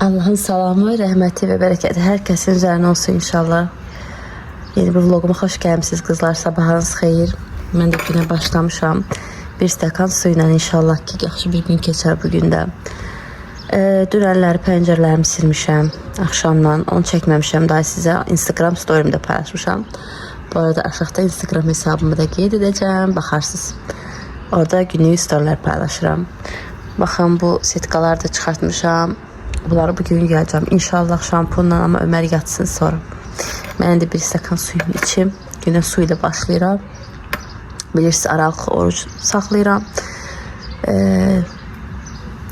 Allah'ın salamı, rəhməti və bərəkəti hər kəsin üzərinə olsun inşallah. Yeni bir vloguma xoş gəlmisiniz qızlar. Sabahınız xeyir. Mən də günə başlamışam. Bir stəkan su ilə inşallah ki, yaxşı bir gün keçər bugün də. Dünəlləri, pəncərələrimi silmişəm axşamdan. Onu çəkməmişəm daha sizə. Instagram story'imdə paylaşmışam. Bu arada aşağıda Instagram hesabımı da qeyd edəcəm. Baxarsınız. Orada günlük storylər paylaşıram. Baxın, bu setkaları da çıxartmışam. Bunları bugün gələcəm. İnşallah şampunla, amma Ömər yatsın sonra. Mən də bir stəkan suyumu içim. Günə su ilə başlayıram. Bilirsiniz, aralıqlı oruç saxlayıram.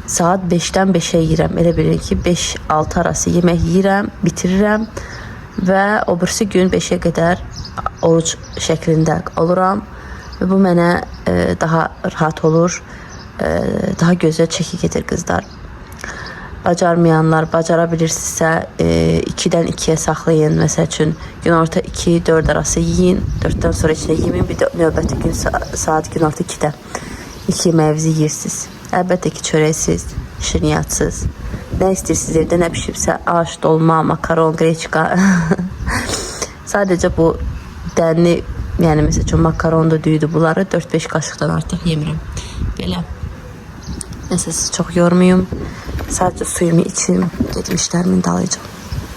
Saat 5-dən 5-ə yeyirəm. Elə bilin ki, 5-6 arası yemək yeyirəm, bitirirəm. Və o birisi gün 5-ə qədər oruç şəklində oluram. Və bu mənə daha rahat olur. Daha gözəl çəki gedir qızlar. Bacarmayanlar, bacara bilirsinizsə 2-dən 2-yə saxlayın. Məsəl üçün günorta 2-4 arası yeyin. 4-dən sonra içində yemin. Bir də növbəti gün saat günorta 2-də 2 yeməyizi yeyirsiniz. Əlbəttə ki, çörəksiz, şirniyatsız. Nə istəyirsiniz evdə, nə pişibsə, aş, dolma, makaron, qreçka. Sadəcə bu dənli, yəni məsəl üçün makaron da düydü, bunları 4-5 qaşıqdan artıq yemirəm. Belə. Nəsə sizi çox yormayım. Sadəcə suyumu içim, gedim işlərimin dalayacam.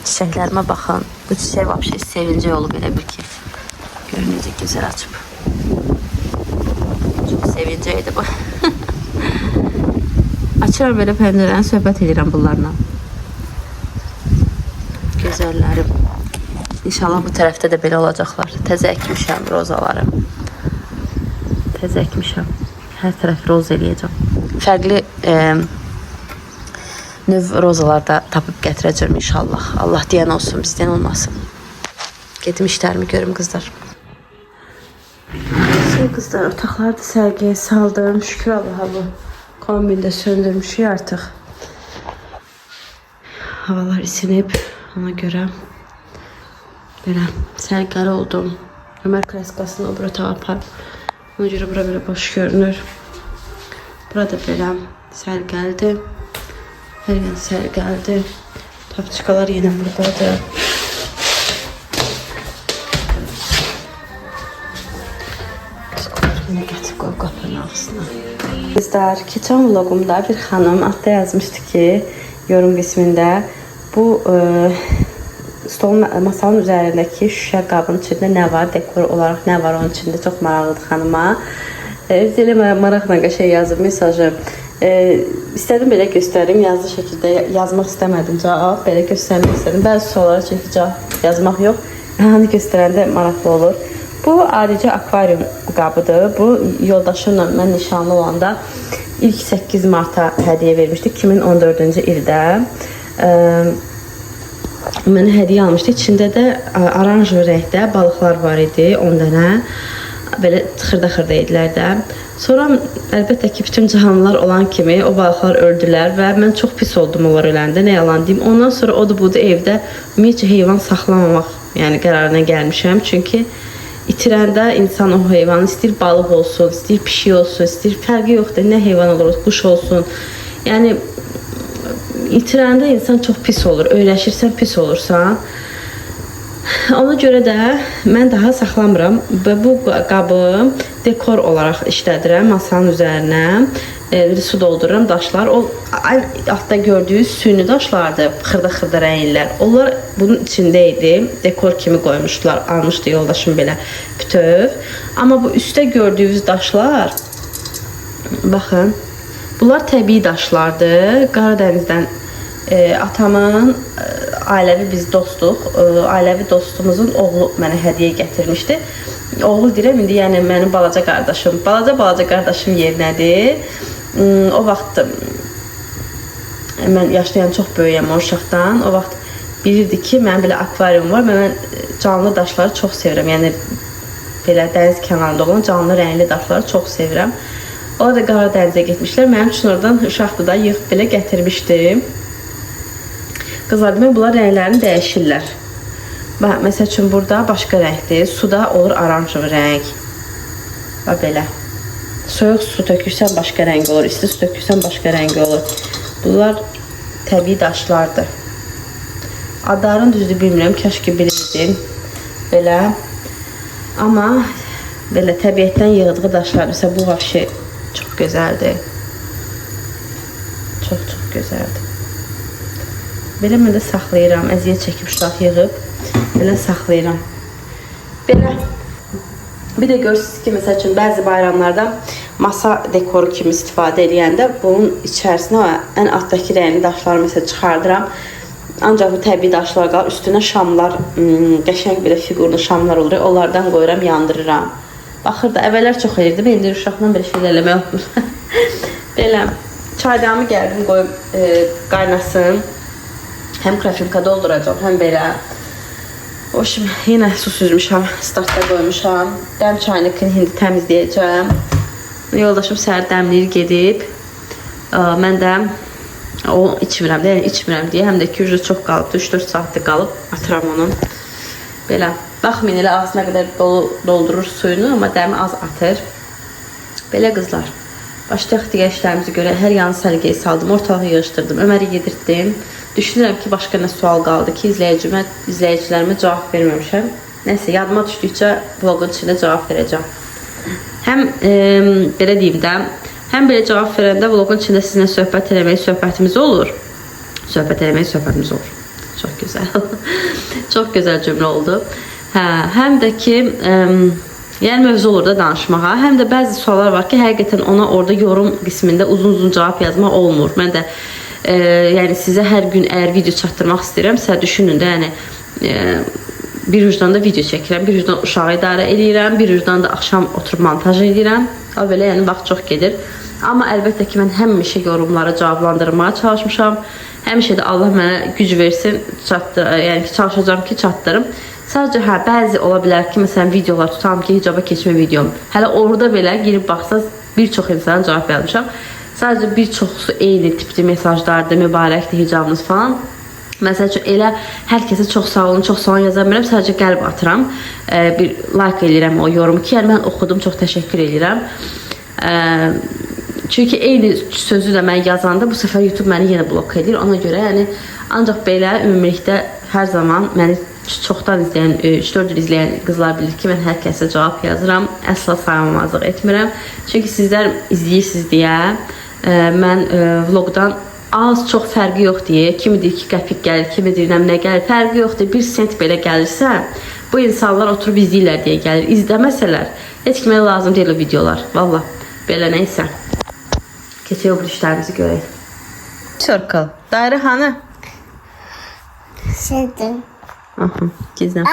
Çiçəklərimə baxın. Bu çiçək vəbşə sevincə olub elə bir ki. Görün necə gözəl açıb. Çox sevincə idi bu. Açıram belə pəncərəni, söhbət edirəm bunlarla. Gözəllərim. İnşallah bu tərəfdə də belə olacaqlar. Təzə əkmişəm rozaları. Təzə əkmişəm. Hər tərəf roz eləyəcəm. Fərqli növ rozalarda tapıb gətirəcəm inşallah. Allah deyən olsun, bizdən olmasın. Gedim işlərimi görüm qızlar. Qızlar, otaqları da sərgiyə saldım. Şükür Allaha, bu kombində söndürmüşük artıq. Havalar isinib, ona görə belə sərgəli oldum. Ömər kraskasını o bir otağa aparıb. Ona görə bura belə boş görünür. Burada belə sərgəlidir. Hər yer sərgəlidir. Tapçıqalar yenə buradadır. Yine gətir qoy qapının ağzına. Qızlar, keçən vlogumda bir xanım altda yazmışdı ki, yorum qismində bu masanın üzərindəki şüşə qabın içində nə var, dekor olaraq nə var onun içində, çox maraqlıdır xanıma. Özü maraqla qəşəng yazıb mesajı. İstədim belə göstərim, yazılı şəkildə yazmaq istəmədim cavab, belə göstərmək istədim. Bəzi suallara çünki cavab yazmaq yox, hani göstərəndə maraqlı olur. Bu ayrıca akvaryum qabıdır. Bu yoldaşımla mən nişanlı olanda ilk 8 Mart'a hədiyyə vermişdik 2014-cü ildə. Mənə hədiyyə almışdı. İçində də oranjlı rəngdə balıqlar var idi, 10 dənə. Belə xırda-xırda idilər də. Sonra əlbəttə ki, bütün canlılar olan kimi o balıqlar öldülər və mən çox pis oldum onlar öləndə, nə yalan deyim. Ondan sonra odur budur evdə ümumiyyətcə heyvan saxlamamaq qərarına gəlmişəm. Çünki itirəndə insan o heyvanı istəyir balıq olsun, istəyir pişik olsun, istəyir fərqi yoxdur, nə heyvan olur, quş olsun. Yəni itirəndə insan çox pis olur, öyrəşirsən, pis olursan. Ona görə də mən daha saxlamıram və bu qabı dekor olaraq işlədirəm masanın üzərinə. Su doldururam, daşlar. O altda gördüyünüz süni daşlardır, xırda-xırda rənglər. Onlar bunun içində idi. Dekor kimi qoymuşdular, almışdı yoldaşım belə bütöv. Amma bu üstdə gördüyünüz daşlar, baxın, bunlar təbii daşlardır. Qaradənizdən atamın ailəvi biz dostuq. Ailəvi dostumuzun oğlu mənə hədiyyə gətirmişdi. Oğlu deyirəm, indi yəni mənim balaca qardaşım. Balaca qardaşım yerinədir. O vaxt mən yaşlayan çox böyüyəm o uşaqdan. O vaxt bilirdi ki, mənim belə akvaryum var. Mən canlı daşları çox sevirəm. Yəni belə dəniz kənarında olan canlı rəngli daşları çox sevirəm. Onlar da Qaradənizə getmişlər. Mənim üçün oradan uşaqda da yığıb belə gətirmişdim. Qızlar, demək, bunlar rənglərini dəyişirlər. Məsəl üçün, burada başqa rəngdir. Suda olur oranjlı rəng. Və belə. Soyuq su tökürsən başqa rəng olur. İsti su tökürsən başqa rəng olur. Bunlar təbii daşlardır. Adlarını düzdür bilmirəm, kəşke bilirdim. Belə. Amma belə təbiətdən yığdığı daşlar, mesela bu vəbşi çox gözəldir. Çox gözəldir. Belə mən də saxlayıram, əziyyət çəkib şah yığıb, belə saxlayıram. Belə. Bir də görürsünüz ki, məsəl üçün bəzi bayramlarda masa dekoru kimi istifadə edəndə bunun içərisinə ən altdakı rəngli daşları məsəl çıxardıram. Ancaq bu təbii daşlar qalır, üstünə şamlar, qəşəng belə figurlu şamlar olur, onlardan qoyuram, yandırıram. Baxır da, əvvəllər çox edirdim, indi uşaqla belə şeylər eləmək olmur. Belə, çaydamı gəldim, qoyub qaynasın. Həm krafinka dolduracaq, həm belə. O şimdi yine su süzmüşəm, startda qoymuşam. Dəm çayını indi təmizləyəcəm. Yoldaşım səhər dəmləyir gedib. Mən də o içmirəm də, yəni içmirəm deyə. Həm də ki, çox qalıb, 3-4 saatdir qalıb, atıram onu. Belə, baxmayın elə ağzına qədər doldurur suyunu, amma dəmi az atır. Belə qızlar. Başlayaq digər işlərimizi görə hər yanı səliqəyə saldım, ortalığı yığışdırdım, Öməri yedirtdim. Düşünürəm ki, başqa nə sual qaldı ki, izləyicilərimə cavab verməmişəm. Nəysə, yadıma düşdükcə vlogun içində cavab verəcəm. Həm belə deyim də, həm belə cavab verəndə vlogun içində sizinlə söhbət söhbətimiz olur. Söhbətimiz olur. Çox gözəl. Çox gözəl cümlə oldu. Həm də ki, yəni mövzu olur da danışmağa. Həm də bəzi suallar var ki, həqiqətən ona orada yorum qismində uzun cavab yazmaq olmur. Mən də yəni sizə hər gün əgər video çatdırmaq istəyirəmsə, düşünün də, yəni bir ucdan da video çəkirəm, bir ucdan uşağı idarə edirəm, bir ucdan da axşam oturub montaj edirəm. Belə yəni vaxt çox gedir. Amma əlbəttə ki, mən həmişə yorumları cavablandırmağa çalışmışam. Həmişə də Allah mənə güc versin, yəni ki, çalışacağam ki, çatdırım. Sadəcə bəzi ola bilər ki, məsələn videolar tutam ki, hicaba keçmə videom. Hələ orada belə girib baxsaz bir çox insana cavab yazmışam. Sadəcə bir çoxsu eyni tipli mesajlardır, mübarəkdir hicabınız falan. Məsəl üçün elə hər kəsə çox sağ olun yaza bilmirəm, sadəcə qəlb atıram. Bir like eləyirəm o yorumu ki, yəni mən oxudum, çox təşəkkür eləyirəm. Çünki eyni sözü də mən yazanda bu səfər YouTube məni yenə blok edir. Ona görə yəni ancaq belə ümumilikdə hər zaman məni çoxdan izləyən, 3-4 il izləyən qızlar bilir ki, mən hər kəsə cavab yazıram. Əsla sayılmazlıq etmirəm. Çünki sizlər izləyirsiniz deyə mən vlogdan az çox fərqi yox deyə, kimi deyir ki, qəpik gəlir, kimi deyir nə gəlir, fərqi yoxdur. 1 sent belə gəlirsə, bu insanlar oturub izləyirlər deyə gəlir. İzləməsələr, heç kimə lazım deyil o videolar. Valla, belə neysə. Keçək o bir işlərimizi görək. Circle, dairə hanı? Şeydir. Aha, gizlən.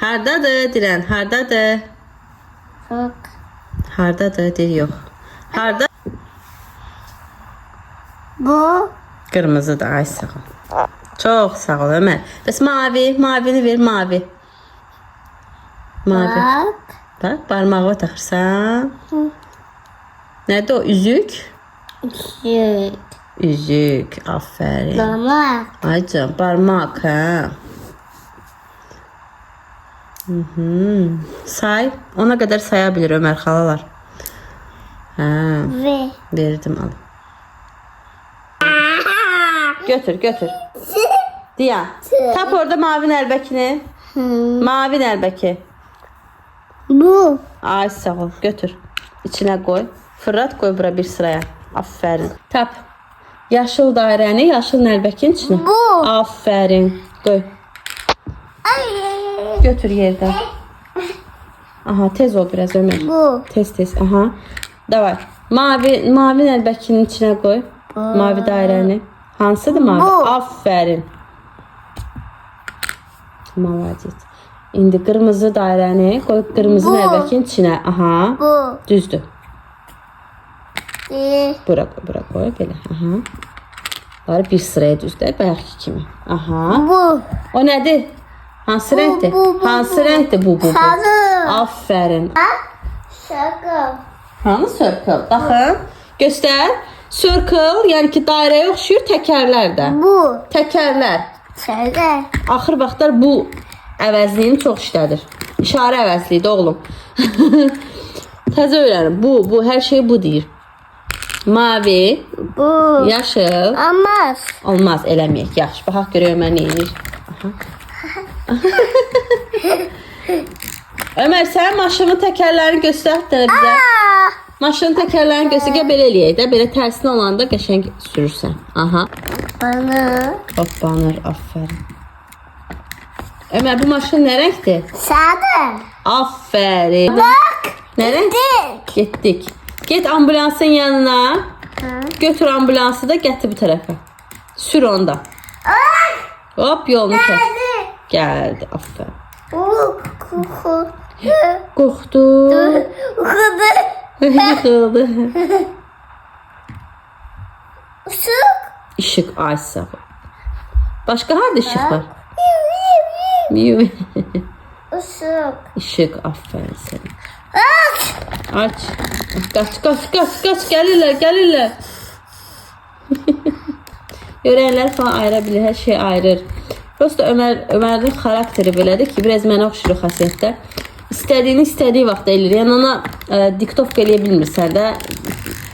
Hardadır, deyirən, hardadır? Yok. Hardadır, deyir, yox. Harda? Bu. Qırmızıdır, ay sağ ol. Çox sağ ol, Ömər. Bəs mavi, mavini ver, mavi. Mavi. Bak. Bax, barmağı taxırsan. Nədir o, üzük? Yüz. Üzük, aferin. Mama. Ay canım, barmaq, hə. Say, ona qədər saya bilir Ömər xalalar. Hə, Ve. verdim al. Götür. Diya, tap orada mavi nəlbəkini. Mavi nəlbəki. Bu. Ay sağ ol, götür. İçinə qoy. Fırlat, qoy bura bir sıraya. Aferin. Tap. Yaşıl dairəni, yaşıl nəlbəkin içinə. Bu. Aferin. Qoy. Ay. Götür yerdən. Aha, tez ol biraz Ömər. Bu. Tez. Aha. Davay. Mavi nəlbəkinin içinə qoy. Mavi dairəni. Hansıdır mavi? Bu. Aferin. Malacet. İndi qırmızı dairəni qoy qırmızı Bu. nəlbəkin içinə. Aha. Bu. Düzdür. Bir. Bura qoy belə. Aha. Bari bir sıraya düzdür, bayaqki kimi. Aha. Bu. O nədir? Hansı rəngdir? bu, Hansı rəngdir bu? Sarı. Aferin. Şaka. Hanı circle? Baxın. Göstər. Circle, yəni ki dairəyə oxşuyur təkərlər də. Bu. Təkərlər. Şaka. Axır vaxtlar bu əvəzliyini çox işlədir. İşarə əvəzliyidir oğlum. Təzə öyrənim. Bu, hər şey bu deyir. Mavi, Bu. yaşıl. Olmaz. Olmaz, eləməyək. Yaxşı, baxaq görək Ömər nə edir. Ömər, sənin maşının təkərlərini göstər də bizə. Maşının təkərlərini göstər, gəl belə eləyək də. Belə tərsinə olanda qəşəng sürürsən. Aha. Bana. Hoppanır, aferin. Ömər, bu maşın nə rəngdir? Sarı. Aferin. Bak. Nə rəng? Dik. Getdik. Get ambulansın yanına. Götür ambulansı da gətir bu tərəfə. Sür onda. Hop, yolunu kəs. Gəldi, aferin. Kuku. Qorxdu. Kuku. Yıxıldı. Işık. İşıq, ay sağ ol. Başqa harda işıq var? Miu. Işık. İşıq, aferin sənə. Aç. Qaç, gəlirlər. Görənlər falan ayıra bilir, hər şey ayırır. Prosta Ömərin xarakteri belədir ki, biraz mənə oxşuyur xasiyyətdə. İstədiyini istədiyi vaxt eləyir. Yəni ona diktovka eləyə bilmirsən də,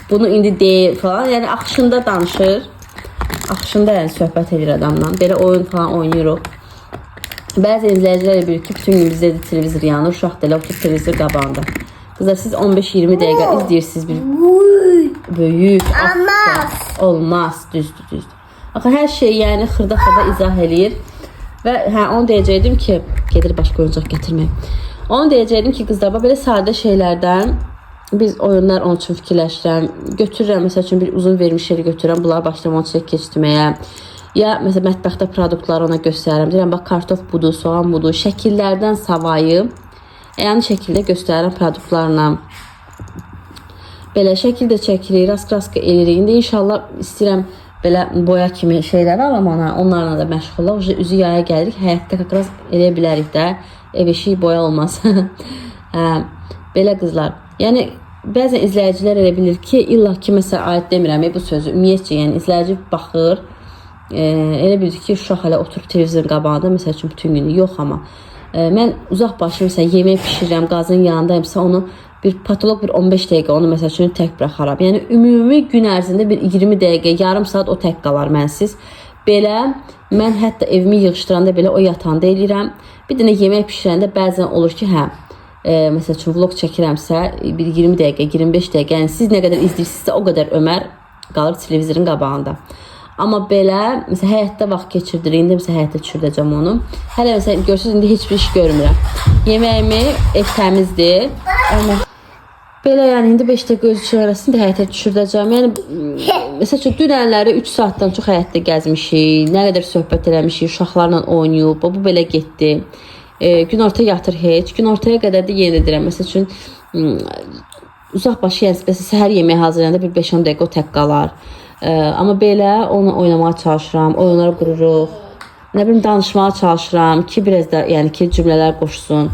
bunu indi deyir falan. Yəni axışında danışır. Axışında yəni söhbət edir adamla. Belə oyun falan oynayırıq. Bəzi izləyicilər bilir ki, bütün gün bizdə televizor yanır, uşaq da elə oturub televizor qabağında. Qızlar, siz 15-20 dəqiqə izləyirsiniz bir böyük. Olmaz. Olmaz, düzdür. Axı hər şey yəni xırda izah eləyir. Və onu deyəcəkdim ki, gedir başqa oyuncaq gətirmək. Onu deyəcəkdim ki, qızlar, belə sadə şeylərdən biz oyunlar onun üçün fikirləşirəm. Götürürəm, məsəl üçün bir uzun vermiş yeri götürürəm, bunları başlayıram onu çək keçdirməyə. Ya məsələn mətbəxdə produktları ona göstərirəm. Deyirəm, bax kartof budur, soğan budur. Şəkillərdən savayı yəni şəkildə göstərirəm produktlarla. Belə şəkildə çəkirik, rast-rast eləyirik. İndi inşallah istəyirəm belə boya kimi şeylər alam ona. Onlarla da məşğul olaq. Üzü yaya gəlirik. Həyətdə kakraz eləyə bilərik də. Ev eşiyi boya olmaz. Belə qızlar. Yəni bəzən izləyicilər elə bilir ki, illa ki məsəl ayət demirəm bu sözü. Ümumiyyətcə yəni izləyici baxır. Elə bilir ki, uşaq hələ oturub televizorun qabağında məsəl üçün bütün günü. Yox amma. Mən uzaq başlı məsələn yemək bişirirəm, qazın yanındayımsa onu bir patolog bir 15 dəqiqə onu məsəl üçün tək buraxaram. Yəni ümumi gün ərzində bir 20 dəqiqə, yarım saat o tək qalar mənsiz. Belə mən hətta evimi yığışdıranda belə o yatanda eləyirəm. Bir dənə yemək bişirəndə bəzən olur ki, məsəl üçün vlog çəkirəmsə bir 20 dəqiqə, 25 dəqiqə, yəni siz nə qədər izləyirsinizsə o qədər Ömər qalır televizorun qabağında. Amma belə, məsələn, həyətdə vaxt keçirdirik. İndi məsələn, həyətdə düşürdəcəm onu. Hələ məsələn, görürsünüz, indi heç bir iş görmürəm. Yeməyimi, ev təmizdir. Amma belə, yəni, indi 5 dəqiqə öz üçün arasında həyətə düşürdəcəm. Yəni, məsəl üçün, dünənləri 3 saatdan çox həyətdə gəzmişik. Nə qədər söhbət eləmişik, uşaqlarla oynayıb. Bu belə getdi. Günorta yatır heç. Günortaya qədər də yenə edirəm. Məsəl üçün, uzaq başı, yəni, səhər yeməyi hazırlayanda bir 5-10 dəqiqə o tək qalar. Amma belə onu oynamağa çalışıram, oyunlar qururuq, nə bilim danışmağa çalışıram ki, biraz da yəni ki, cümlələr qoşsun.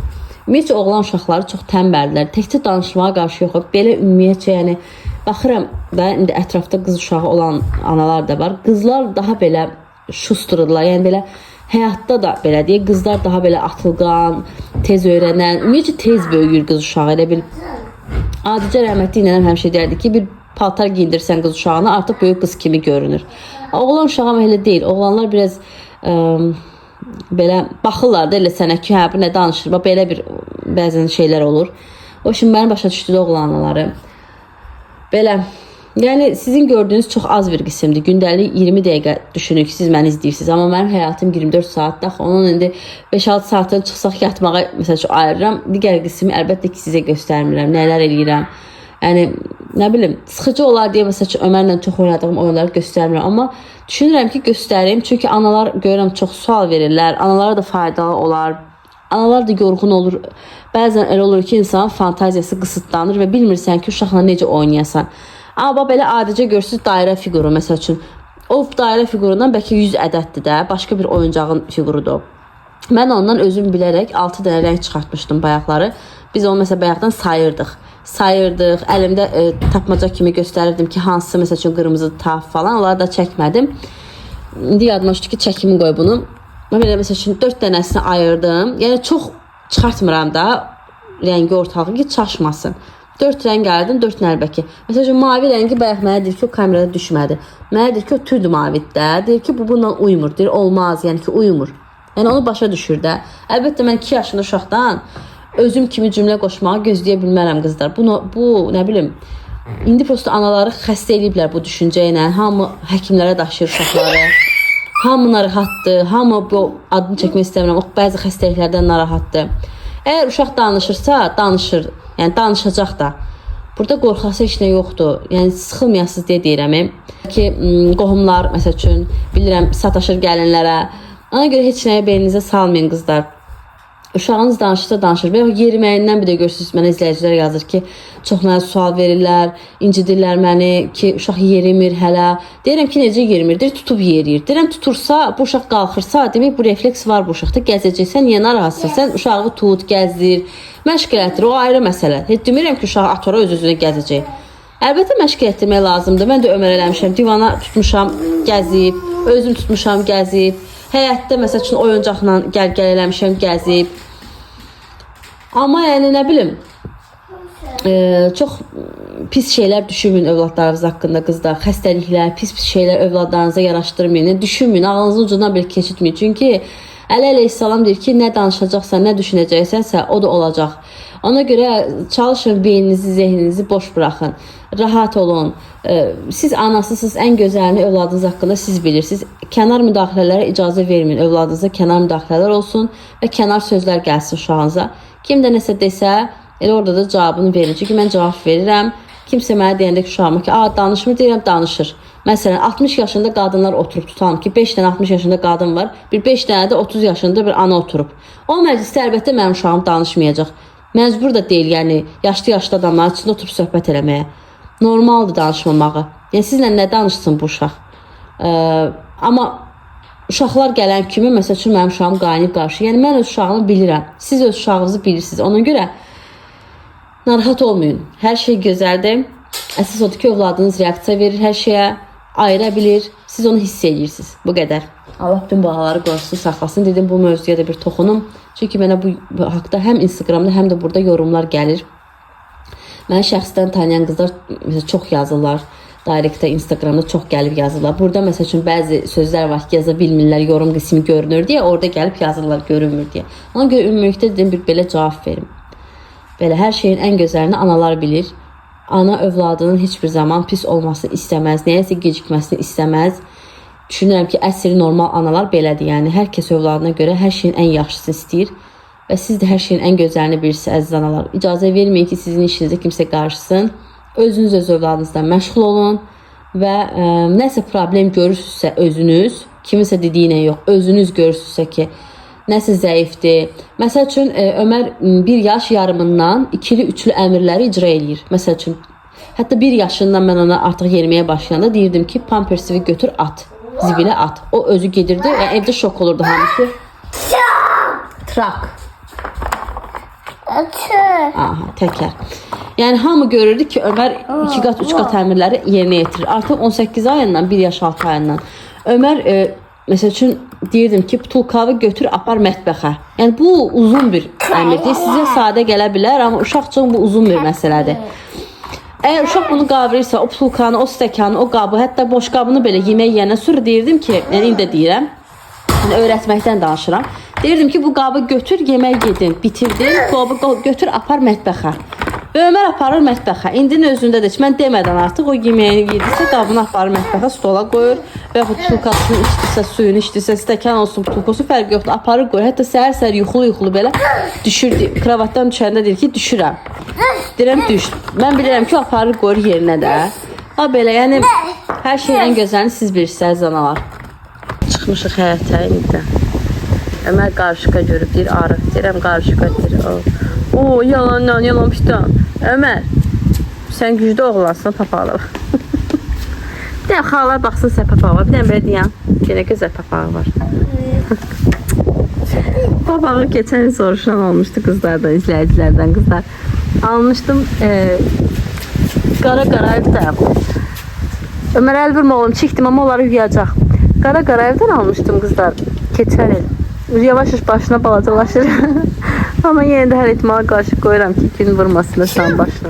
Ümumiyyətcə oğlan uşaqları çox tənbəldilər, təkcə danışmağa qarşı yox. Belə ümumiyyətcə yəni baxıram da indi ətrafda qız uşağı olan analar da var. Qızlar daha belə şustururlar, yəni belə həyatda da belə deyək, qızlar daha belə atılqan, tez öyrənən, ümumiyyətcə tez böyüyür qız uşağı. Elə bil Adicə rəhmətli nənəm həmişə deyərdi ki, bir paltar giyindirsən qız uşağına artıq böyük qız kimi görünür. Oğlan uşağı amma elə deyil. Oğlanlar biraz belə baxırlar da elə sənə ki, bu nə danışır? Belə bir bəzən şeylər olur. O şimdi mənim başa düşdüyü oğlanları. Belə, yəni sizin gördüyünüz çox az bir qismdir. Gündəlik 20 dəqiqə düşünün ki, siz məni izləyirsiniz. Amma mənim həyatım 24 saatdır. Onun indi 5-6 saatdan çıxsaq yatmağa məsəl üçün ayırıram. Digər qismi əlbəttə ki, sizə göstərmirəm. Nələr eləyirəm. Yəni, nə bilim, sıxıcı olar deyə məsəl üçün Ömərlə çox oynadığım oyunları göstərmirəm. Amma düşünürəm ki, göstərim. Çünki analar görürəm çox sual verirlər. Analara da faydalı olar. Analar da yorğun olur. Bəzən elə olur ki, insanın fantaziyası qısıtlanır və bilmirsən ki, uşaqla necə oynayasan. Amma belə adicə görürsünüz dairə fiquru məsəl üçün. O dairə fiqurundan bəlkə 100 ədəddir də, başqa bir oyuncağın fiqurudur. Mən ondan özüm bilərək 6 dənə rəng çıxartmışdım bayaqları. Biz onu məsəl bayaqdan sayırdıq. Əlimdə tapmaca kimi göstərirdim ki, hansı məsəl üçün qırmızı taf falan, onları da çəkmədim. İndi yadıma düşdü ki, çəkimi qoy bunu. Mən belə məsəl üçün 4 dənəsini ayırdım. Yəni çox çıxartmıram da rəngi ortalığı ki, çaşmasın. 4 rəng ayırdım, 4 nəlbəki. Məsələn, mavi rəngi bayaq mənə deyir ki, o kamerada düşmədi. Mənə deyir ki, o türdü mavidə. Deyir ki, bu bununla uyumur. Deyir, olmaz, yəni ki, uyumur. Yəni onu başa düşür də. Əlbəttə mən 2 yaşında uşaqdan özüm kimi cümlə qoşmağı gözləyə bilmərəm qızlar. Bu nə bilim, indi prosta anaları xəstə eləyiblər bu düşüncə ilə. Hamı həkimlərə daşıyır uşaqları. Hamı narahatdır. Hamı bu adını çəkmək istəmirəm. O bəzi xəstəliklərdən narahatdır. Əgər uşaq danışırsa, danışır. Yəni danışacaq da. Burada qorxası heç nə yoxdur. Yəni sıxılmayasınız deyə deyirəm ki, qohumlar məsəl üçün bilirəm sataşır gəlinlərə. Ona görə heç nəyə beyninizə salmayın qızlar. Uşağınız danışırsa danışır. Və yeriməyindən bir də görürsünüz, mənə izləyicilər yazır ki, çox mənə sual verirlər, incidirlər məni ki, uşaq yerimir hələ. Deyirəm ki, necə yerimir? Deyir, tutub yeriyir. Deyirəm, tutursa, bu uşaq qalxırsa, demək bu refleks var bu uşaqda. Gəzəcəksən, niyə narahatsan? Sən uşağı tut, gəzdir, məşq elətdir. O ayrı məsələ. Heç demirəm ki, uşağı atora öz-özünə gəzəcək. Əlbəttə məşq etdirmək lazımdır. Mən də Ömər eləmişəm. Divana tutmuşam, gəzib, özüm tutmuşam, gəzib. Həyətdə məsəl üçün oyuncaqla gəl eləmişəm, gəzib. Amma yəni nə bilim, çox pis şeylər düşünməyin övladlarınız haqqında qızlar. Xəstəliklər, pis şeylər övladlarınıza yaraşdırmayın. Düşünməyin, ağzınızın ucundan belə keçirtməyin. Çünki Əli əleyhissalam deyir ki, nə danışacaqsan, nə düşünəcəksənsə, o da olacaq. Ona görə çalışın, beyninizi, zehninizi boş buraxın. Rahat olun. Siz anasısınız, ən gözəlini övladınız haqqında siz bilirsiniz. Kənar müdaxilələrə icazə verməyin. Övladınıza kənar müdaxilələr olsun və kənar sözlər gəlsin uşağınıza. Kim də nəsə desə, elə orada da cavabını verin. Çünki mən cavab verirəm. Kimsə mənə deyəndə ki, uşağıma ki, danışmır, deyirəm, danışır. Məsələn, 60 yaşında qadınlar oturub tutalım ki, 5 dənə 60 yaşında qadın var, bir 5 dənə də 30 yaşında bir ana oturub. O məclisdə əlbəttə mənim uşağım danışmayacaq. Məcbur da deyil, yəni yaşlı adamların içində oturub söhbət eləməyə. Normaldır danışmamağı. Yəni sizlə nə danışsın bu uşaq? Amma uşaqlar gələn kimi, məsəl üçün mənim uşağım qaynayıb qarşı. Yəni mən öz uşağımı bilirəm. Siz öz uşağınızı bilirsiniz. Ona görə narahat olmayın. Hər şey gözəldir. Əsas odur ki, övladınız reaksiya verir hər şeyə, ayıra bilir. Siz onu hiss edirsiniz. Bu qədər. Allah bütün balaları qorusun, saxlasın. Dedim, bu mövzuya da bir toxunum. Çünki mənə bu haqda həm Instagramda, həm də burada yorumlar gəlir. Mənə şəxsdən tanıyan qızlar çox yazırlar. Direktdə, Instagramda çox gəlib yazırlar. Burada məsəl üçün bəzi sözlər var ki, yaza bilmirlər, yorum qismi görünür deyə, orada gəlib yazırlar, görünmür deyə. Ona görə ümumilikdə dedim, bir belə cavab verim. Belə hər şeyin ən gözəlini analar bilir. Ana övladının heç bir zaman pis olmasını istəməz, nəyəsə gecikməsini istəməz. Düşünürəm ki, əsl normal analar belədir. Yəni hər kəs övladına görə hər şeyin ən yaxşısını istəyir və siz də hər şeyin ən gözəlini bilirsiniz, əziz analar. İcazə verməyin ki, sizin işinizə kimsə qarışsın. Özünüz öz övladınızdan məşğul olun və nəsə problem görürsünüzsə özünüz, kiminsə dediyinə yox, özünüz görürsünüzsə ki, nəsə zəifdir. Məsəl üçün Ömər 1 yaş yarımından ikili, üçlü əmrləri icra eləyir. Məsəl üçün hətta 1 yaşından mən ona artıq yeriməyə başlayanda deyirdim ki, pampersivi götür at, zibilə at. O özü gedirdi və evdə şok olurdu hamısı. Trak. Aha, təkər. Yəni hamı görürdü ki, Ömər 2 qat, 3 qat əmrləri yerinə yetirir. Artıq 18 ayından, 1 yaş 6 ayından. Ömər məsəl üçün deyirdim ki, pulkavı götür, apar mətbəxə. Yəni bu uzun bir əmrdir. Sizə sadə gələ bilər, amma uşaq üçün bu uzun bir məsələdir. Əgər uşaq bunu qavrayırsa, o pulkanı, o stəkanı, o qabı, hətta boş qabını belə yemək yiyəndən sonra deyirdim ki, yəni indi də deyirəm, yəni öyrətməkdən danışıram. Deyirdim ki, bu qabı götür, yemək yedin, bitirdin, qabı götür, apar mətbəxə. Və Ömər aparır mətbəxə. İndinin özündə də mən demədən artıq o yeməyini yedirsə, qabını aparır mətbəxə, stola qoyur və yaxud pulkasını içdirsə, suyunu içdirsə, stəkan olsun, pulkosu fərqi yoxdur, aparır qoyur. Hətta səhər-səhər yuxulu-yuxulu belə düşür, kravatdan düşəndə deyir ki, düşürəm. Deyirəm, düş. Mən bilirəm ki, o aparır qoyur yerinə də. Ha belə, yəni hər şeyin ən gözəlini siz bilirsiniz, analar. Çıxmışıq həyətə indi. Ömər qarışqa görüb, deyir, arıq. Deyirəm, qarışqa deyir. Oo, yalan pistan. Ömər, sən güclü oğlansın, papağı. Bir dənə xalar baxsın sən papağı var. Bir dənə belə deyəm. Yenə gözəl papağı var. Papağı keçən il soruşan olmuşdu qızlardan, izləyicilərdən qızlar. Almışdım. Qara Qarayevdə. Ömər Əlvurma oğlum çəkdim, amma onları yuyacaq. Qara Qarayevdən almışdım qızlar. Keçən il. Yavaş-yavaş başına balacalaşır. Amma yenə də hər ehtimala qarşı qoyuram ki, gün vurmasın da şan başına.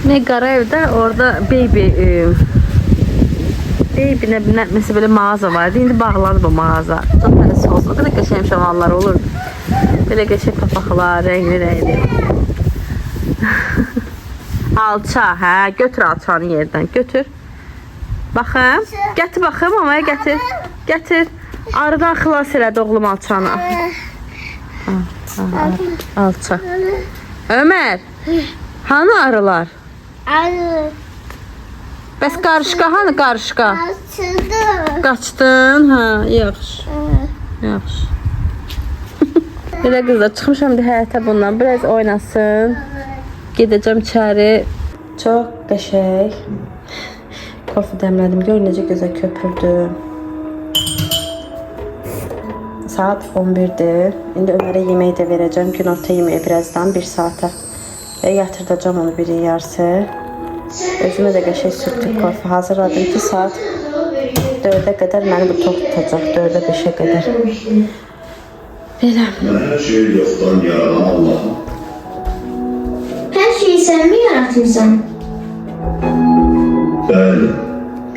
Ne Qarayevdə orada baby mesela belə mağaza vardı. İndi bağlandı bu mağaza. Çox həlis olsun. O qədər qəşəng şamanlar olur. Belə qəşəng papaqlar, rəngli. Alça, hə, götür alçanı yerdən, götür. Baxım, gətir baxım, mamaya gətir. Gətir. Arıdan xilas elədi oğlum alçanı. Alça. Ömər, hanı arılar? Arı. Bəs qarışqa hanı qarışqa? Açıldı. Qaçdın, hə, yaxşı. Yaxşı. Belə qızlar, çıxmışam bir həyətə bundan, biraz oynasın. Gedəcəm içəri. Çox qəşəng. Kofe dəmlədim, gör necə gözəl köpürdü. Saat 11'dir. İndi Ömərə yemək də verəcəm. Günorta yeməyi birazdan 1 saata. Və yatırdacam onu biri yarısı. Özümə də qəşəng sütlü kofe hazırladım ki, saat 4'ə qədər məni bu tox tutacaq. 4'ə 5'ə qədər. Belə. Her şeyi yoktan yaradan Allah'ım. Her şeyi sen mi yaratmışsın? Bəli,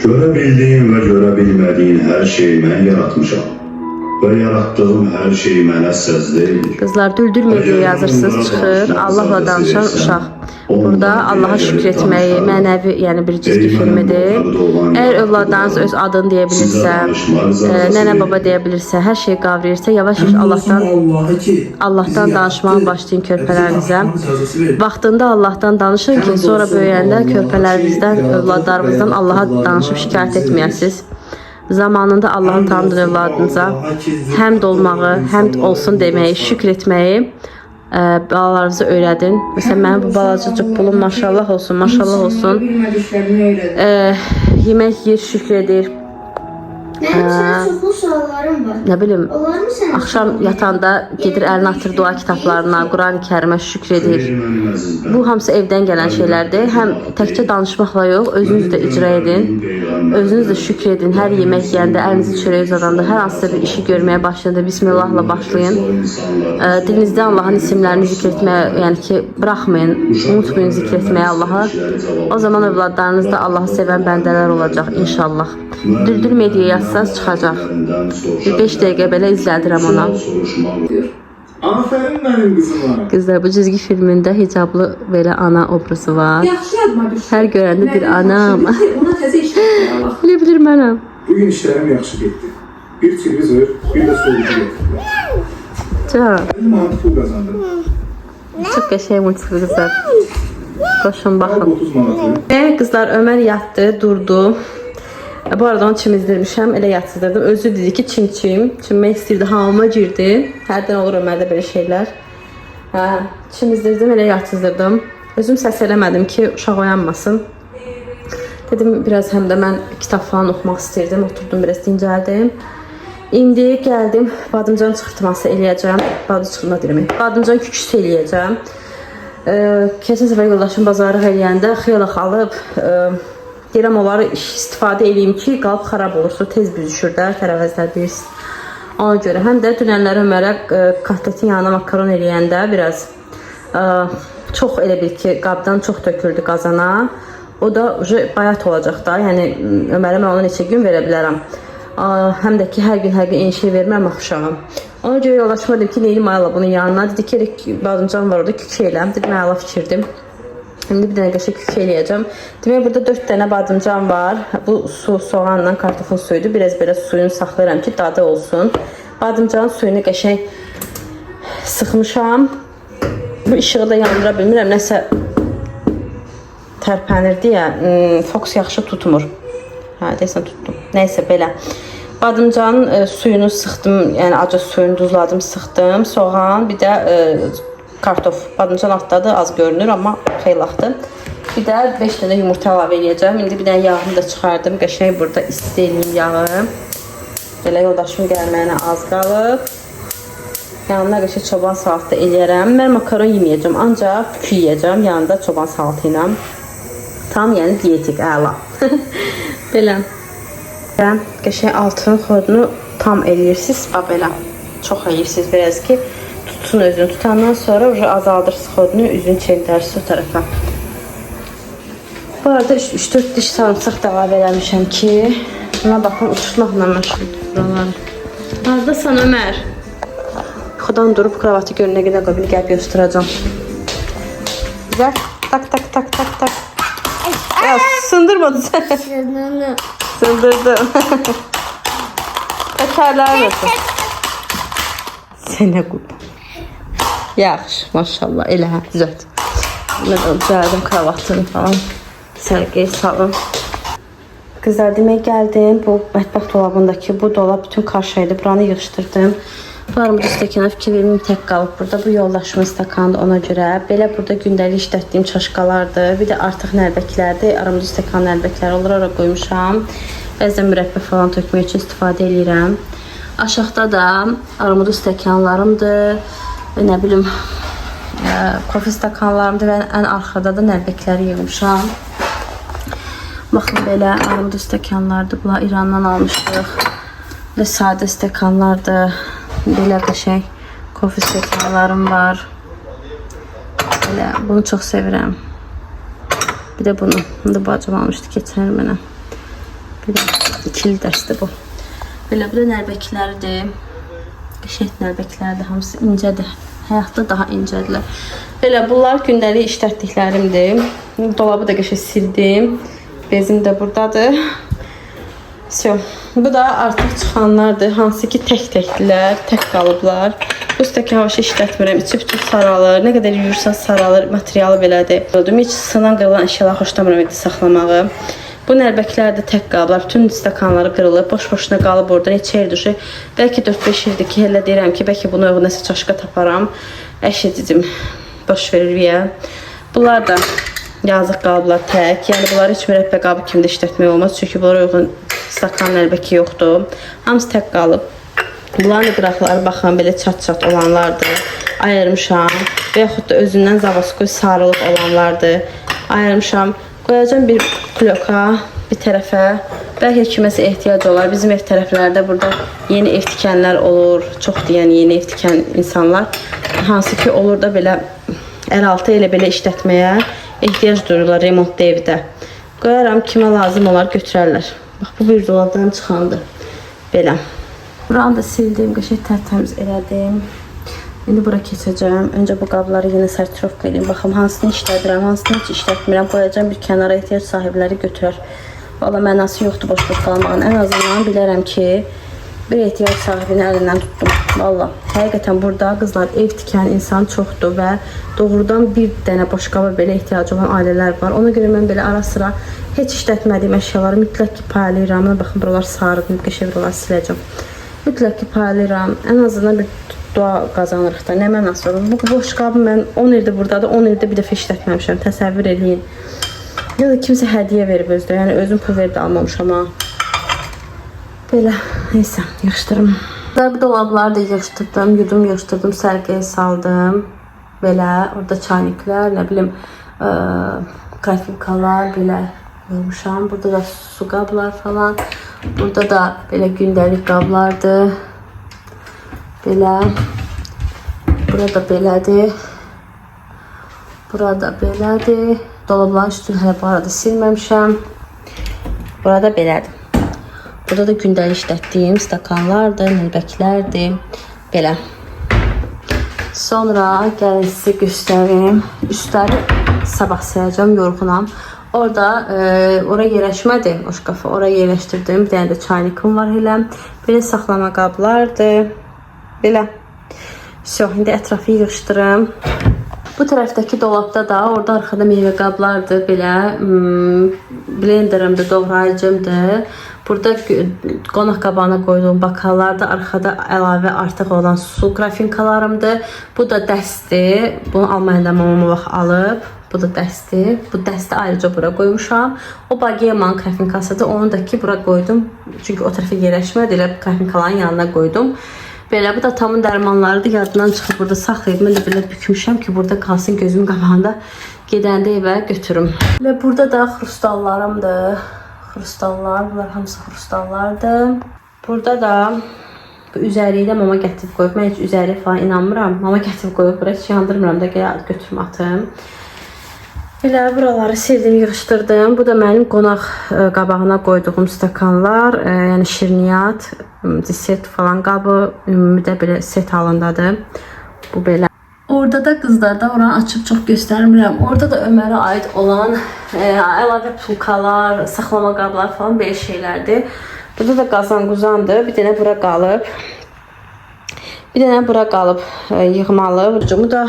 görə bildiyim və görə bilmədiyin hər şeyi mən yaratmışam. Və yaratdığım hər şey mənə səz deyil. Qızlar, Düldül Media yazırsınız, çıxır. Allahla danışan uşaq. Burada Allaha şükür etməyi, mənəvi, yəni bir cizgi filmidir. Əgər övladlarınız öz adını deyə bilirsə, nənə baba deyə bilirsə, hər şeyi qavrayırsa, yavaş-yavaş Allahdan danışmağa başlayın körpələrinizə. Vaxtında Allahdan danışın ki, sonra böyüyəndə körpələrinizdən, övladlarınızdan Allaha danışıb şikayət etməyəsiniz. Zamanında Allahın tanıdığın övladınıza həmd olmağı, həmd olsun deməyi, şükür etməyi balalarınızı öyrədin. Məsələn, mənim bu balacacıq pulum maşallah olsun, maşallah olsun. Yemək yer, şükür edir. Benim sana çoxlu suallarım var. Nə bilim, Olar mı sen? axşam yatanda gedir əlini atır dua kitablarına, Quran-ı Kərimə şükür edir. Bu hamısı evdən gələn şeylərdir. Həm təkcə danışmaqla yox, özünüz də icra edin. Özünüz də şükür edin. Hər yemək yeyəndə, əlinizi çörəyə uzadanda, hər hansısa bir işi görməyə başlayanda Bismillahla başlayın. Dilinizdə Allahın isimlərini zikr etməyə, yəni ki, buraxmayın, unutmayın zikr etməyə Allaha. O zaman övladlarınız da Allahı sevən bəndələr olacaq inşallah. Düldül Media yazsanız çıxacaq. 5 dəqiqə belə izlədirəm ona. Aferin benim kızıma. Qızlar, bu cizgi filmində hicablı belə ana obrazı var. Yaxşı yadıma düşdü. Hər görəndə bir anam. Ona təzə işlər Allah. Bilə bilir mənəm. Bugün işlerim yaxşı getdi. Bir televizor, bir de soğucu getirdiler. Can, Benim altı pul kazandım. çox qəşəng multifil qızlar. Qoşun Al baxın. 30 manatı. Qızlar, Ömər yatdı, durdu. Bu arada onu çimizdirmişəm, elə yatsıdırdım. Özü dedi ki, çimmək istəyirdi, hamama girdi. Hərdən olur Ömərdə belə şeylər. Çimizdirdim, elə yatsıdırdım. Özüm səs eləmədim ki, uşaq oyanmasın. Dedim, biraz həm də mən kitab falan oxumaq istəyirdim. Oturdum, biraz dincəldim. İndi gəldim, badımcan çıxırtması eləyəcəm. Badımcan küküsü eləyəcəm. Keçən səfər yoldaşım bazarlıq eləyəndə xeyli alıb, deyirəm onları istifadə edeyim ki, qalıb xarab olur, sonra tez büzüşür də, tərəvəzlər bilirsiniz. Ona görə həm də dünənlər Ömərə kotletin yanına makaron eləyəndə biraz çox elə bil ki, qabdan çox töküldü qazana. O da bayat olacaq da, yəni Ömərə mən ona neçə gün verə bilərəm. Həm də ki, hər gün eyni şey verməm uşağım. Ona görə yoldaşıma dedim ki, neyli mayala bunun yanına. Dedi ki, badımcan var orada, kükü eləm. Dedim, əla fikirdim. Şimdi bir dənə qəşəng kükü eləyəcəm. Demək, burada 4 dənə badımcan var. Bu su, soğanla kartofun suyudur. Biraz belə suyunu saxlayıram ki, dadı olsun. Badımcanın suyunu qəşəng sıxmışam. Bu işığı da yandıra bilmirəm. Nəsə tərpənirdi ya, fokus yaxşı tutmur. Hə, deyəsən tutdum. Nəysə, belə. Badımcanın suyunu sıxdım, yəni acı suyunu duzladım, sıxdım. Soğan, bir də kartof. Badımcan altdadır, az görünür, amma xeylaxdır. Bir də 5 dənə yumurta əlavə edəcəm. İndi bir dənə yağını da çıxardım. Qəşəng burada isti eləyim yağı. Belə yoldaşım gəlməyinə az qalıb. Yanına qəşəng çoban salatı da eləyərəm. Mən makaron yeməyəcəm, ancaq kükü yeyəcəm yanında çoban salatı ilə. Tam, yəni diyetik, əla. Belə. Qəşəng altının xodunu tam eləyirsiniz, belə. Çox eləyirsiniz biraz ki, tutsun özünü. Tutandan sonra azaldırsınız xodunu, üzünü çevirərsiniz o tərəfə. Bu arada 3-4 diş sarımsaq da əlavə eləmişəm ki, buna baxın, uçurtmaqla məşğuldur buraları. Haradasan Ömər? Yuxudan durub kravatı görünə qədər qabını gəlib göstərəcəm. Güzel. Tak tak tak tak tak. Ya sındırmadı sen. Sındırdım. Tekerler nasıl? Sene kurban. Yaxşı, maşallah. Elə hə, düzelt. Mən də düzəldim kravatını falan. Sərgiyə salım. Kızlar, demək gəldim. Bu mətbəx dolabındakı bu dolab bütün qarşıydı. Buranı yığışdırdım. Bu armud stəkana fikir verməyim, tək qalıb burada. Bu yoldaşımın stəkanıdır ona görə. Belə burada gündəlik işlətdiyim çaşqalardır. Bir də artıq nərbəklərdir. Armud stəkan nərbəkləri olur, oraya qoymuşam. Bəzən mürəbbə falan tökmək üçün istifadə edirəm. Aşağıda da armud stəkanlarımdır. Nə bilim, kofe stəkanlarımdır və ən arxada da nərbəkləri yığmışam. Baxın, belə armud stəkanlardır. Bunlar İrandan almışdıq. Belə sadə stəkanlardır. Belə qəşəng kofe stəkanlarım var. Belə, bunu çox sevirəm. Bir də bunu. Bunu da bacım almışdı keçən il mənə. Belə ikili dərsdir bu. Belə, bu da nərbəklərdir. Qəşəng nərbəklərdir. Hamısı incədir. Həyatda daha incədirlər. Belə, bunlar gündəlik işlətdiklərimdir. Dolabı da qəşəng sildim. Bezim də buradadır. Bu da artıq çıxanlardır. Hansı ki tək-təkdilər, tək qalıblar. Bu stəkan vaşı işlətmirəm. İçi bütün saralır. Nə qədər yuyursa saralır. Materialı belədir. Heç sınan qırılan əşyalar xoşlamıram evdə saxlamağı. Bu nərbəklər də tək qalıblar. Bütün stəkanları qırılıb. Boş-boşuna qalıb orada. Neçə yer düşür. Bəlkə 4-5 ildir ki, elə deyirəm ki, bəlkə bunu nəsə çaşqa taparam. Əşədicim boş verir deyə. Bunlar da yazıq qalıblar tək. Yəni bunları heç mürəbbə qabı kimi də işlətmək olmaz. Çünki bunlara uyğun stakan nəlbəki yoxdur. Hamısı tək qalıb. Bunların qıraqları baxın, belə çat-çat olanlardır. Ayırmışam. Və yaxud da özündən zavaskoy sarılıb olanlardır. Ayırmışam. Qoyacağım bir bloka bir tərəfə. Bəlkə kiməsə ehtiyac olar. Bizim ev tərəflərdə burada yeni ev tikənlər olur. Çox deyən yeni ev tikən insanlar. Hansı ki olur da belə əl-altı elə belə işlətməyə ehtiyac duyurlar remontda evdə. Qoyaram, kimə lazım olar götürərlər. Bax, bu bir dolabdan çıxandır. Belə. Buranı da sildim, qəşəng tərtəmiz elədim. İndi bura keçəcəm. Öncə bu qabları yenə sortirovka edeyim. Baxım, hansını işlədirəm, hansını heç işlətmirəm. Qoyacağım bir kənara, ehtiyac sahibləri götürər. Valla mənası yoxdur boş-boş qalmağın. Ən azından bilərəm ki, bir ehtiyac sahibini əlindən tutdum. Valla, həqiqətən burada qızlar ev tikən insan çoxdur və doğrudan bir dənə boş qaba belə ehtiyacı olan ailələr var. Ona görə mən belə ara sıra heç işlətmədiyim əşyaları mütləq ki paylayıram. Baxın, buralar sarıb, qəşəng buraları siləcəm. Mütləq ki paylayıram. Ən azından bir dua qazanırıq da. Nə mənası olur? Bu boş qabı mən 10 ildir buradadır, 10 ildə bir dəfə işlətməmişəm. Təsəvvür edin. Ya da kimsə hədiyyə verib özdə. Yəni özüm pul verib almamışam ha. Belə, neysə, yığışdırım. Bu dolabları da yığışdırdım, yığışdırdım, sərgiyə saldım. Belə, orada çayniklər, nə bilim, qrafinkalar belə yığmışam. Burada da su qablar falan. Burada da belə gündəlik qablardır. Belə. Burada belədir. Burada belədir. Dolabların üstünü hələ bu arada silməmişəm. Burada belədir. Burada da gündəlik işlətdiyim stakanlardır, nəlbəklərdir. Belə. Sonra gəlin sizə göstərim. Üstləri sabah sayacağım, yorğunam. Orada oraya yerləşmədi o şkafa. Oraya yerləşdirdim. Bir dənə də çaynikim var elə. Belə saxlama qablardır. Belə. İndi ətrafı yığışdırım. Bu tərəfdəki dolabda da orada arxada meyvə qablardır. Belə blenderimdir, doğrayıcımdır. Burada qonaq qabağına qoyduğum bakallarda arxada əlavə artıq olan su qrafinkalarımdır. Bu da dəstdir. Bunu Almaniyadan mamama vaxt alıb. Bu da dəstdir. Bu dəsti ayrıca bura qoymuşam. O Bagemanın qrafinkasıdır. Onu da ki bura qoydum. Çünki o tərəfə yerləşmədi. Elə qrafinkaların yanına qoydum. Belə, bu da tamın dərmanlarıdır. Yadından çıxıb burada saxlayıb. Mən də belə bükmüşəm ki, burada qalsın gözüm qabağında. Gedəndə evə götürüm. Belə, burada da xrustallarımdır. Xrustallar, bunlar hamısı xrustallardır. Burada da bu üzəriyi də mama gətirib qoyub. Mən heç üzəriyə falan inanmıram. Mama gətirib qoyub, bura heç yandırmıram da, gəl götürüm atım. Belə buraları sildim, yığışdırdım. Bu da mənim qonaq qabağına qoyduğum stakanlar, yəni şirniyyat, desert falan qabı, ümumi də belə set halındadır. Bu belə. Orada da qızlarda oranı açıb çox göstərmirəm. Orada da Ömərə aid olan əlavə pulkalar, saxlama qablar falan belə şeylərdir. Burada da qazan-quzandır. Bir dənə bura qalıb. Bir dənə bura qalıb yığmalı. Burcumu da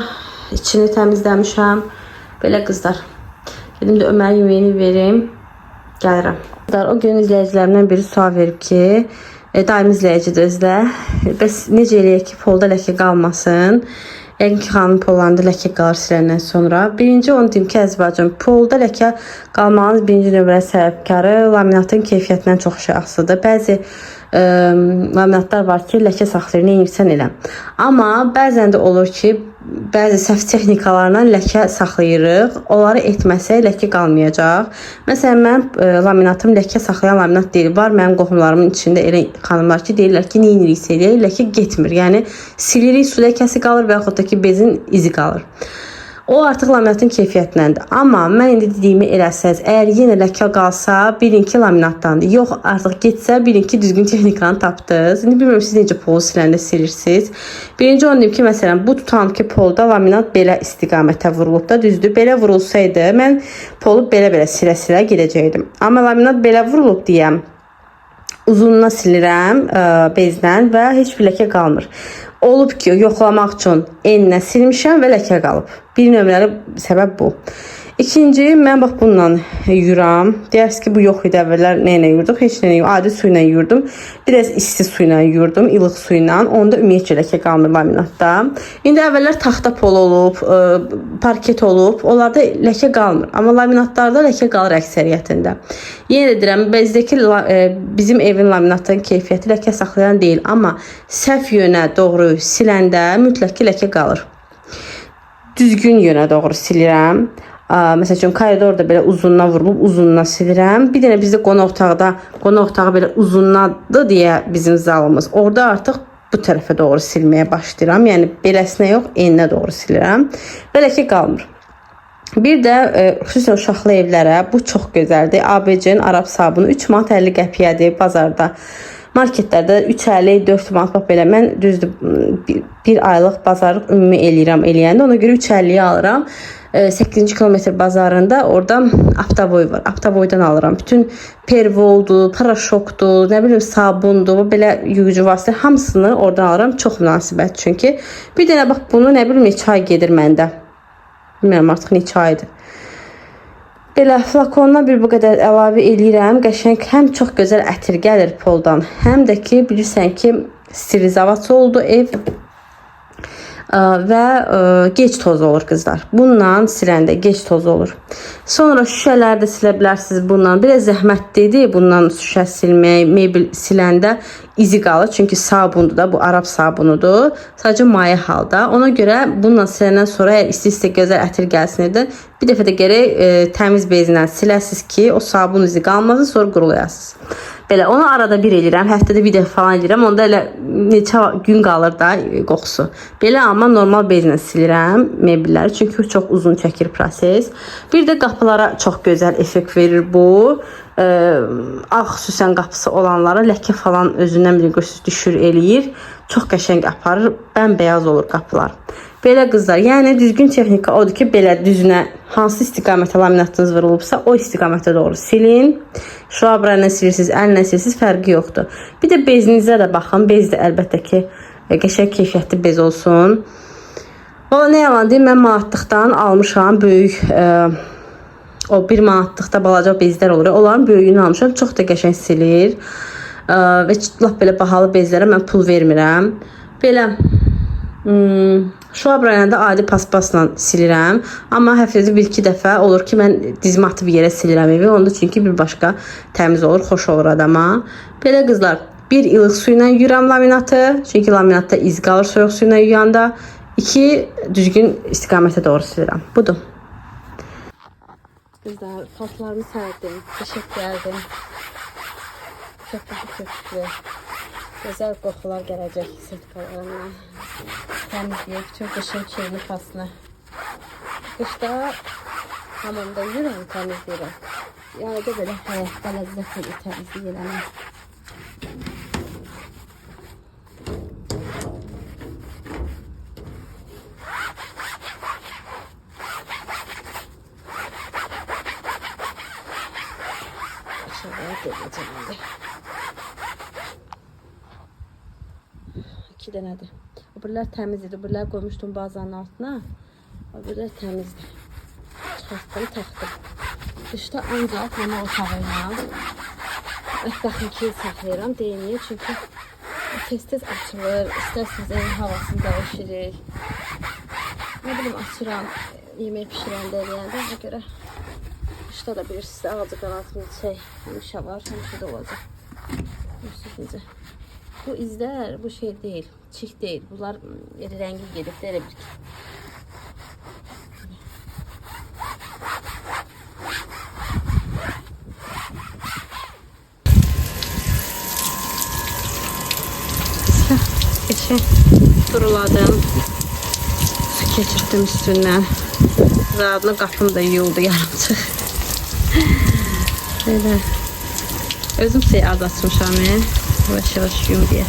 içini təmizləmişəm. Belə qızlar. Gedim də Ömərə yeməyini verim. Gəlirəm. O gün izləyicilərimdən biri sual verib ki, daim izləyicidir özlə. Bəs necə eləyək ki, polda ləkə qalmasın? Yəqin ki, xanım pollarında ləkə qalır siləndən sonra. Birinci onu deyim ki, əzbacım, polda ləkə qalmağınız birinci nömrə səbəbkarı laminatın keyfiyyətindən çox şey asılıdır. Bəzi laminatlar var ki, ləkə saxlayır, neyirsən elə. Amma bəzən də olur ki, bəzi səhv texnikalarla ləkə saxlayırıq. Onları etməsək ləkə qalmayacaq. Məsələn, mən laminatım ləkə saxlayan laminat deyil. Var mənim qohumlarımın içində elə xanımlar ki, deyirlər ki, neyiniriksə eləyək, ləkə getmir. Yəni silirik, su ləkəsi qalır və yaxud da ki, bezin izi qalır. O artıq laminatın keyfiyyətindəndir. Amma mən indi dediyimi eləsəz, əgər yenə ləkə qalsa, bilin ki, laminatdandır. Yox, artıq getsə, bilin ki, düzgün texnikanı tapdınız. İndi bilmirəm, siz necə polu siləndə silirsiniz. Birinci onu deyim ki, məsələn, bu tutam ki, polda laminat belə istiqamətə vurulub da, düzdür. Belə vurulsaydı, mən polu belə-belə silə-silə gedəcəkdim. Amma laminat belə vurulub deyəm, uzununa silirəm bezdən və heç bir ləkə qalmır. Olub ki, yoxlamaq üçün eninə silmişəm və ləkə qalıb. Bir nömrəli səbəb bu. İkinci, mən bax bununla yuram. Deyərsiniz ki, bu yox idi əvvəllər nə ilə yurduq? Heç nə yox, adi su ilə yurdum. Biraz isti su ilə yurdum, ilıq su ilə. Onda ümumiyyətcə ləkə qalmır laminatda. İndi əvvəllər taxta pol olub, parket olub, onlarda ləkə qalmır. Amma laminatlarda ləkə qalır əksəriyyətində. Yenə də deyirəm, bəzdəki bizim evin laminatının keyfiyyəti ləkə saxlayan deyil. Amma səhv yönə doğru siləndə mütləq ki, ləkə qalır. Düzgün yönə doğru silirəm. Məsəl üçün koridorda belə uzununa vurulub uzununa silirəm. Bir dənə bizdə qonaq otağı belə uzunnadır deyə bizim zalımız. Orada artıq bu tərəfə doğru silməyə başlayıram. Yəni beləsinə yox, eninə doğru silirəm. Belə ki, qalmır. Bir də xüsusən uşaqlı evlərə bu çox gözəldir. ABC-nin Arab sabunu 3 manat 50 qəpiyədir bazarda. Marketlərdə 3.50, 4 manat bax belə. Mən düzdür bir aylıq bazarlıq ümumi eləyəndə ona görə 3.50-yə alıram. 8-ci kilometr bazarında orada Aptavoy var. Aptavoydan alıram. Bütün pervoldur, paraşokdur, nə bilim sabundur, belə yuyucu vasitə hamısını oradan alıram. Çox münasibət çünki. Bir dənə bax bunu nə bilim neçə ay gedir məndə. Bilmirəm artıq neçə aydır. Belə flakondan bir bu qədər əlavə eləyirəm. Qəşəng həm çox gözəl ətir gəlir poldan, həm də ki bilirsən ki sterilizasiya oldu ev. Və gec toz olur qızlar. Bununla siləndə gec toz olur. Sonra şüşələri də silə bilərsiniz bununla. Biraz zəhmətlidir bununla şüşə silmək, mebel siləndə izi qalır. Çünki sabundur da, bu Arab sabunudur. Sadəcə maye halda. Ona görə bununla siləndən sonra əgər isti-isti gözəl ətir gəlsin evdən, bir dəfə də gərək təmiz bezlə siləsiniz ki, o sabun izi qalmasın, sonra qurulayasınız. Belə onu arada bir eləyirəm, həftədə bir dəfə falan eləyirəm. Onda elə neçə gün qalır da qoxusu. Belə amma normal bezlə silirəm mebelləri, çünki çox uzun çəkir proses. Bir də qapılara çox gözəl effekt verir bu. Ağ xüsusən qapısı olanlara ləkə falan özündən bilirsiniz düşür eləyir. Çox qəşəng aparır, bəmbəyaz olur qapılar. Belə qızlar, yəni düzgün texnika odur ki, belə düzünə hansı istiqamətə laminatınız vurulubsa, o istiqamətə doğru silin. Şurabra ilə silirsiniz, əllə silirsiniz, fərqi yoxdur. Bir də bezinizə də baxın. Bez də əlbəttə ki, qəşəng keyfiyyətli bez olsun. Valla nə yalan deyim, mən manatlıqdan almışam böyük, o 1 manatlıqda balaca bezlər olur. Onların böyüyünü almışam, çox da qəşəng silir. Və lap belə bahalı bezlərə mən pul vermirəm. Belə şuabra ilə də adi paspasla silirəm. Amma həftədə 1-2 dəfə olur ki, mən dizimi atıb yerə silirəm evi. Onda çünki bir başqa təmiz olur, xoş olur adama. Belə qızlar, bir ilıq su ilə yuyuram laminatı. Çünki laminatda iz qalır soyuq su ilə yuyanda. 2 düzgün istiqamətə doğru silirəm. Budur. Qızlar, xalqlarımı sərdim. Təşəkkür edirəm. Çox gözəl qoxular gələcək sertikalarına. Təmizləyib, çox qəşəng şirin fasını. Qışda hamamda yürüyəm, təmizləyirəm. Yayda belə həyətdə ləzzətlə təmizləyirəm. Aşağıya geləcəm indi. 2 dənədir. O birlər təmiz idi. O birlər qoymuşdum bazanın altına. O birlər təmizdir. Çıxartdım, taxdım. Dışda ancaq yemək otağı ilə mətbəxin ki saxlayıram deyilməyir. Çünki tez-tez açılır. İstərsiniz evin havasını dəyişirik. Ne bilim açıram, yemək pişirəndə eləyəndə. Ona görə dışda da bilirsiniz, ağacı qanatın çək. Həmişə var, həmişə də olacaq. Görürsünüz necə. Bu izlər, bu şey değil, çift değil. Bunlar rengi gelip de elə bir ki. İşte duruladım. Su geçirdim üstünden. Rahatlı kapım da yoldu yarımçıq. Böyle. Özüm az açmışam. Yavaş-yavaş yum diye.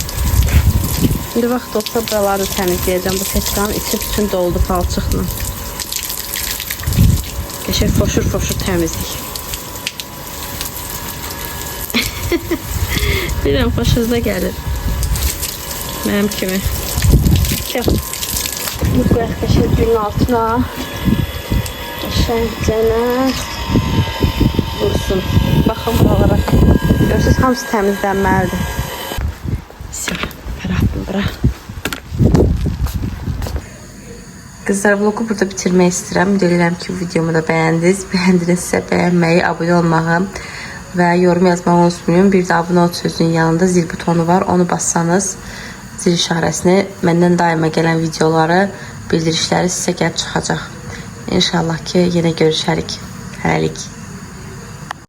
Şimdi vaxt olsa buraları təmizləyəcəm. Bu tezkanın içi bütün doldu palçıqla. Geçək foşur-foşur təmizlik. Bilirəm, xoşunuza gəlir. Mənim kimi. Bu qoyaq qəşəng günün altına. Qəşəngcənə vursun. Baxın buralara. Görürsünüz, hamısı təmizlənməlidir. Kızlar, vlogu burada bitirmək istəyirəm. Ümid ki, videomu da bəyəndiniz. Bəyəndinizsə bəyənməyi, abunə olmağı və yorum yazmağı unutmayın. Bir də abunə ol sözünün yanında zil butonu var. Onu bassanız zil işarəsini, məndən daima gələn videoları, bildirişləri sizə gəlib çıxacaq. İnşallah ki, yenə görüşərik. Hələlik.